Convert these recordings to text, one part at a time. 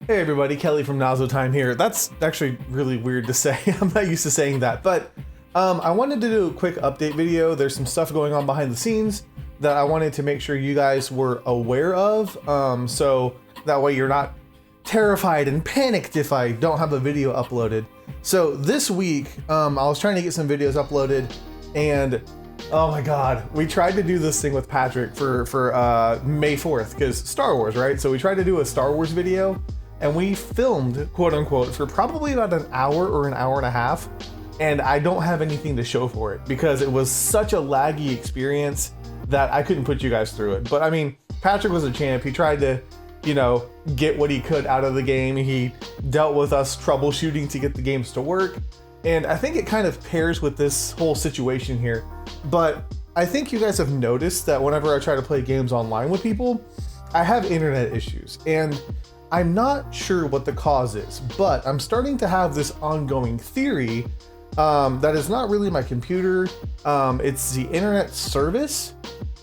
Hey everybody, Kelly from Nazo Time here. That's actually really weird to say. I'm not used to saying that, but I wanted to do a quick update video. There's some stuff going on behind the scenes that I wanted to make sure you guys were aware of, so that way you're not terrified and panicked if I don't have a video uploaded. So this week, I was trying to get some videos uploaded, and oh my god, we tried to do this thing with Patrick for May 4th, because Star Wars, right? So we tried to do a Star Wars video, and we filmed, quote unquote, for probably about an hour or an hour and a half, and I don't have anything to show for it because it was such a laggy experience that I couldn't put you guys through it. But I mean, Patrick was a champ. He tried to, you know, get what he could out of the game. He dealt with us troubleshooting to get the games to work, and I think it kind of pairs with this whole situation here. But I think you guys have noticed that whenever I try to play games online with people, I have internet issues, and I'm not sure what the cause is, but I'm starting to have this ongoing theory that is not really my computer, it's the internet service,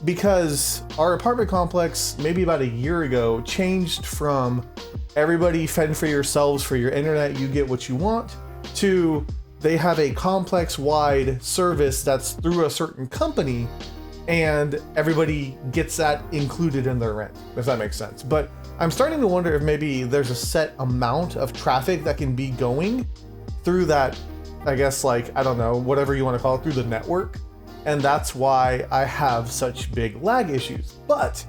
because our apartment complex maybe about a year ago changed from everybody fend for yourselves for your internet, you get what you want, to they have a complex-wide service that's through a certain company, and everybody gets that included in their rent, if that makes sense. But I'm starting to wonder if maybe there's a set amount of traffic that can be going through that, I guess, like, I don't know, whatever you want to call it, through the network. And that's why I have such big lag issues. But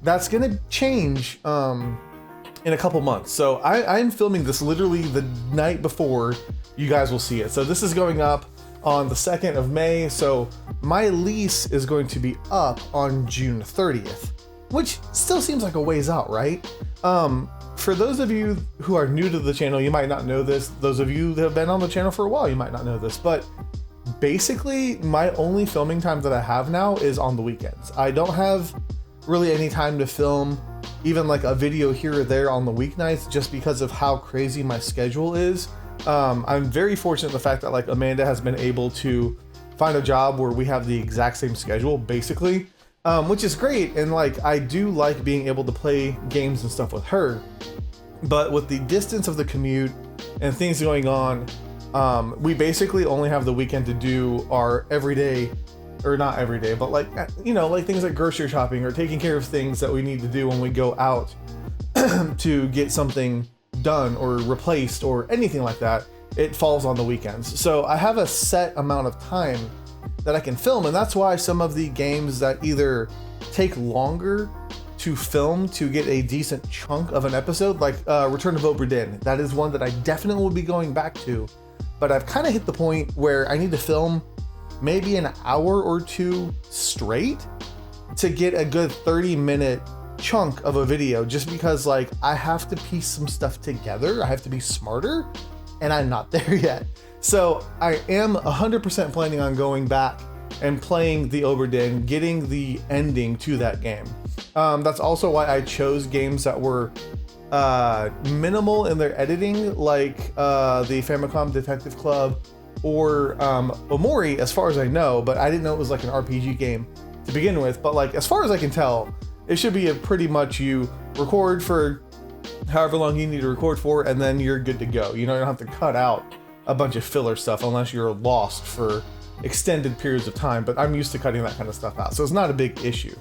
that's going to change in a couple months. So I'm filming this literally the night before you guys will see it. So this is going up on the 2nd of May. So my lease is going to be up on June 30th. Which still seems like a ways out, right? For those of you who are new to the channel, you might not know this. Those of you that have been on the channel for a while, you might not know this. But basically, my only filming time that I have now is on the weekends. I don't have really any time to film even like a video here or there on the weeknights, just because of how crazy my schedule is. I'm very fortunate in the fact that like Amanda has been able to find a job where we have the exact same schedule, basically. Which is great, and like I do like being able to play games and stuff with her, but with the distance of the commute and things going on, we basically only have the weekend to do our everyday, or not everyday, but like, you know, like things like grocery shopping or taking care of things that we need to do when we go out to get something done or replaced or anything like that. It falls on the weekends, so I have a set amount of time that I can film, and that's why some of the games that either take longer to film to get a decent chunk of an episode, like Return of Obra Dinn, that is one that I definitely will be going back to, but I've kind of hit the point where I need to film maybe an hour or two straight to get a good 30-minute chunk of a video, just because like I have to piece some stuff together, I have to be smarter, and I'm not there yet. So I am 100% planning on going back and playing the Obra Dinn, getting the ending to that game. That's also why I chose games that were minimal in their editing, like the Famicom Detective Club or Omori, as far as I know, but I didn't know it was like an RPG game to begin with. But like, as far as I can tell, it should be a pretty much you record for however long you need to record for, and then you're good to go. You know, you don't have to cut out a bunch of filler stuff unless you're lost for extended periods of time, but I'm used to cutting that kind of stuff out, so it's not a big issue.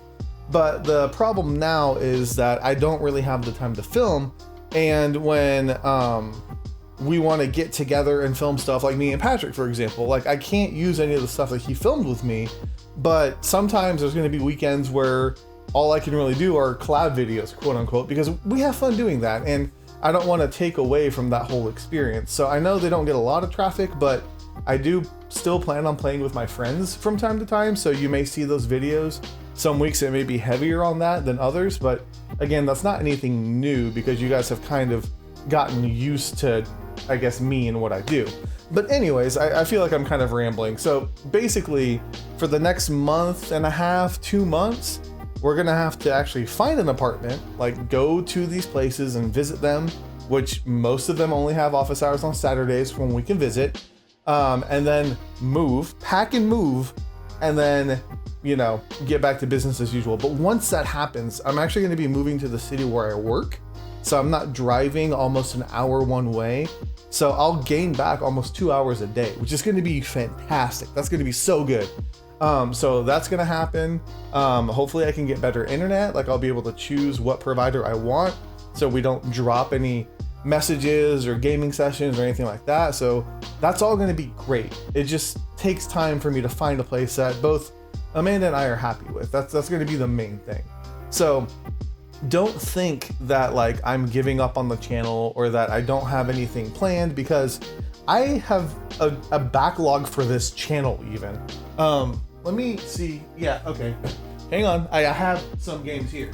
But the problem now is that I don't really have the time to film, and when we want to get together and film stuff, like me and Patrick, for example, like I can't use any of the stuff that he filmed with me, but sometimes there's going to be weekends where all I can really do are collab videos, quote unquote, because we have fun doing that, and I don't want to take away from that whole experience. So I know they don't get a lot of traffic, but I do still plan on playing with my friends from time to time. So you may see those videos. Some weeks it may be heavier on that than others, but again, that's not anything new because you guys have kind of gotten used to, I guess, me and what I do. But anyways, I feel like I'm kind of rambling. So basically, for the next month and a half, 2 months, we're gonna have to actually find an apartment, like go to these places and visit them, which most of them only have office hours on Saturdays when we can visit, and then pack and move, and then, you know, get back to business as usual. But once that happens, I'm actually gonna be moving to the city where I work, so I'm not driving almost an hour one way. So I'll gain back almost 2 hours a day, which is going to be fantastic. That's going to be so good. So that's going to happen. Hopefully I can get better internet. Like I'll be able to choose what provider I want, so we don't drop any messages or gaming sessions or anything like that. So that's all going to be great. It just takes time for me to find a place that both Amanda and I are happy with. That's going to be the main thing. So don't think that like I'm giving up on the channel or that I don't have anything planned, because I have a backlog for this channel even. Let me see. Yeah, okay. Hang on. I have some games here.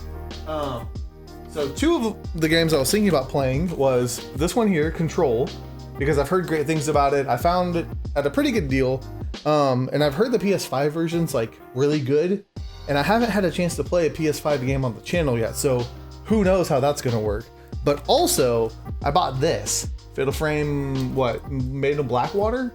So two of the games I was thinking about playing was this one here, Control, because I've heard great things about it. I found it at a pretty good deal. And I've heard the PS5 version's like really good, and I haven't had a chance to play a PS5 game on the channel yet, so who knows how that's gonna work. But also, I bought this Fatal Frame, made of Blackwater?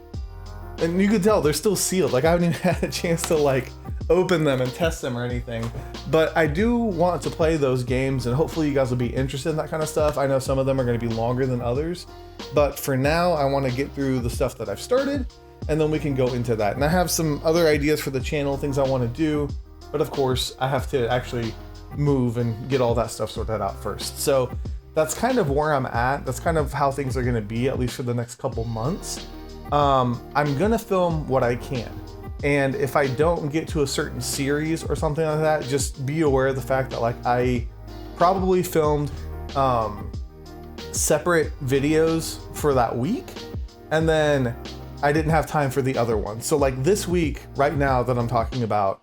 And you could tell they're still sealed. Like I haven't even had a chance to like open them and test them or anything. But I do want to play those games, and hopefully you guys will be interested in that kind of stuff. I know some of them are gonna be longer than others, but for now, I wanna get through the stuff that I've started, and then we can go into that. And I have some other ideas for the channel, things I wanna do, but of course, I have to actually move and get all that stuff sorted out first. So that's kind of where I'm at. That's kind of how things are gonna be, at least for the next couple months. I'm gonna film what I can. And if I don't get to a certain series or something like that, just be aware of the fact that like I probably filmed separate videos for that week, and then I didn't have time for the other one. So like this week, right now that I'm talking about,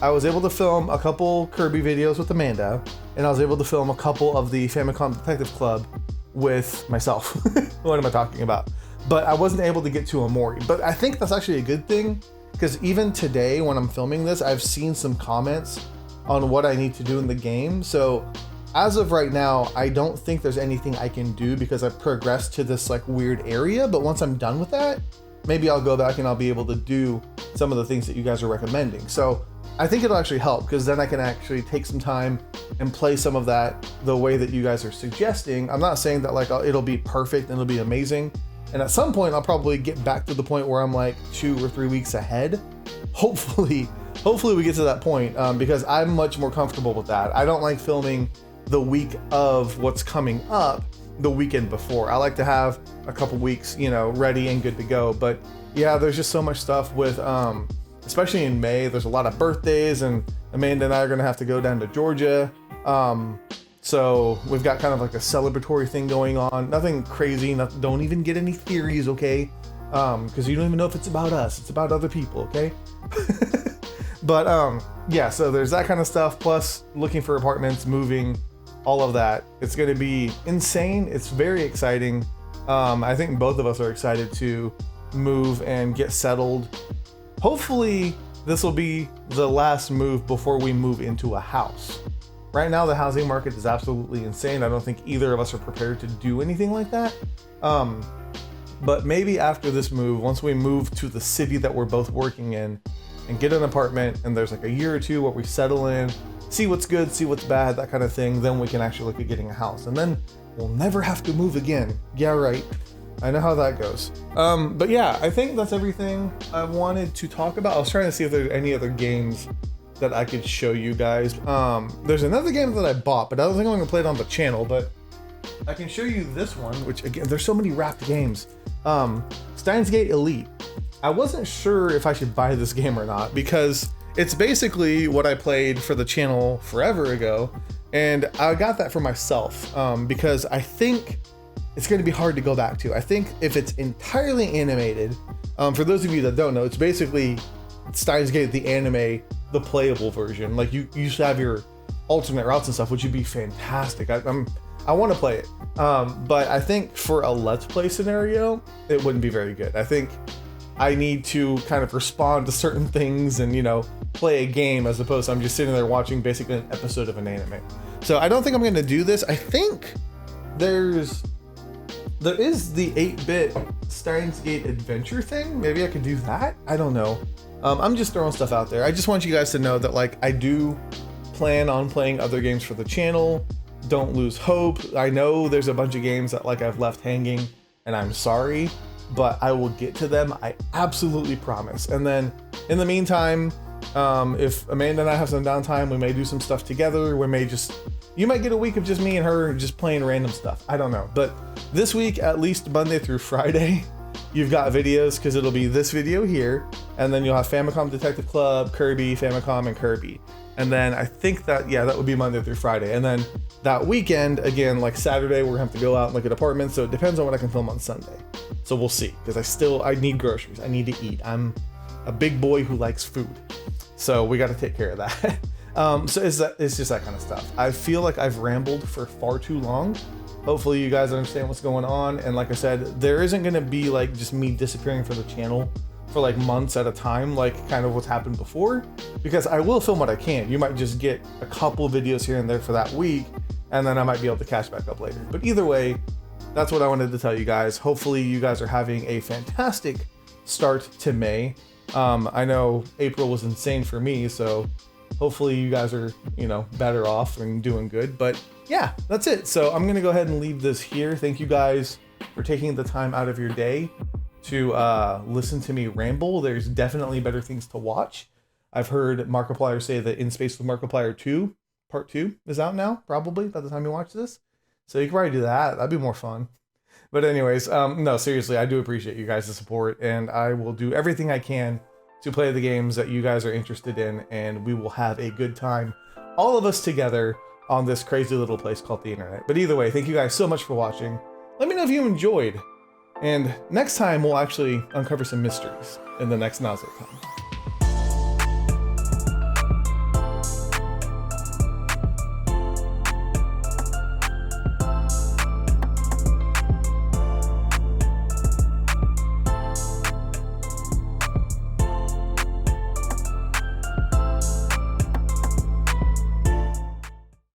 I was able to film a couple Kirby videos with Amanda, and I was able to film a couple of the Famicom Detective Club with myself. What am I talking about? But I wasn't able to get to Omori. But I think that's actually a good thing, because even today when I'm filming this, I've seen some comments on what I need to do in the game. So as of right now, I don't think there's anything I can do because I've progressed to this like weird area. But once I'm done with that, maybe I'll go back and I'll be able to do some of the things that you guys are recommending. So I think it'll actually help, because then I can actually take some time and play some of that the way that you guys are suggesting. I'm not saying that like it'll be perfect and it'll be amazing. And at some point I'll probably get back to the point where I'm like 2 or 3 weeks ahead. Hopefully we get to that point, because I'm much more comfortable with that. I don't like filming the week of what's coming up the weekend before. I like to have a couple weeks, ready and good to go. But yeah, there's just so much stuff with, especially in May, there's a lot of birthdays, and Amanda and I are gonna have to go down to Georgia. So we've got kind of like a celebratory thing going on. Nothing crazy, don't even get any theories, okay? Because you don't even know if it's about us, it's about other people, okay? But yeah, so there's that kind of stuff, plus looking for apartments, moving, all of that. It's gonna be insane. It's very exciting. I think both of us are excited to move and get settled. Hopefully this will be the last move before we move into a house. Right now the housing market is absolutely insane. I don't think either of us are prepared to do anything like that. But maybe after this move, once we move to the city that we're both working in and get an apartment, and there's like a year or two where we settle in, see what's good, see what's bad, that kind of thing, then we can actually look at getting a house, and then we'll never have to move again. Yeah, right. I know how that goes. But yeah, I think that's everything I wanted to talk about. I was trying to see if there's any other games that I could show you guys. There's another game that I bought, but I don't think I'm gonna play it on the channel, but I can show you this one, which again, there's so many wrapped games. Steins Gate Elite. I wasn't sure if I should buy this game or not, because it's basically what I played for the channel forever ago, and I got that for myself, because I think it's going to be hard to go back to. I think if it's entirely animated, for those of you that don't know, it's basically Steins Gate, the anime, the playable version. Like you used to have your alternate routes and stuff, which would be fantastic. I want to play it, but I think for a Let's Play scenario, it wouldn't be very good. I think I need to kind of respond to certain things and, play a game, as opposed to I'm just sitting there watching basically an episode of an anime. So I don't think I'm going to do this. I think there is the 8-bit Steins Gate adventure thing. Maybe I could do that. I don't know. I'm just throwing stuff out there. I just want you guys to know that like I do plan on playing other games for the channel. don't lose hope. I know there's a bunch of games that like I've left hanging, and I'm sorry, but I will get to them. I absolutely promise. And then in the meantime, if Amanda and I have some downtime, we may do some stuff together. You might get a week of just me and her just playing random stuff. I don't know. But this week, at least Monday through Friday, you've got videos, because it'll be this video here, and then you'll have Famicom Detective Club, Kirby, Famicom, and Kirby. And then I think that would be Monday through Friday. And then that weekend, again, like Saturday, we're gonna have to go out and look at apartments. So it depends on what I can film on Sunday. So we'll see, because I need groceries. I need to eat. I'm a big boy who likes food. So we got to take care of that. So it's just that kind of stuff. I feel like I've rambled for far too long. Hopefully you guys understand what's going on. And like I said, there isn't going to be like just me disappearing from the channel for like months at a time, like kind of what's happened before, because I will film what I can. You might just get a couple videos here and there for that week, and then I might be able to catch back up later. But either way, that's what I wanted to tell you guys. Hopefully you guys are having a fantastic start to May. I know April was insane for me, so hopefully you guys are, better off and doing good. But yeah, that's it. So I'm gonna go ahead and leave this here. Thank you guys for taking the time out of your day to listen to me ramble. There's definitely better things to watch. I've heard Markiplier say that In Space with Markiplier 2, Part 2 is out now, probably by the time you watch this. So you can probably do that. That'd be more fun. But anyways, no, seriously, I do appreciate you guys' support, and I will do everything I can to play the games that you guys are interested in, and we will have a good time, all of us together, on this crazy little place called the internet. But either way, thank you guys so much for watching. Let me know if you enjoyed. And next time, we'll actually uncover some mysteries in the next NazoCon.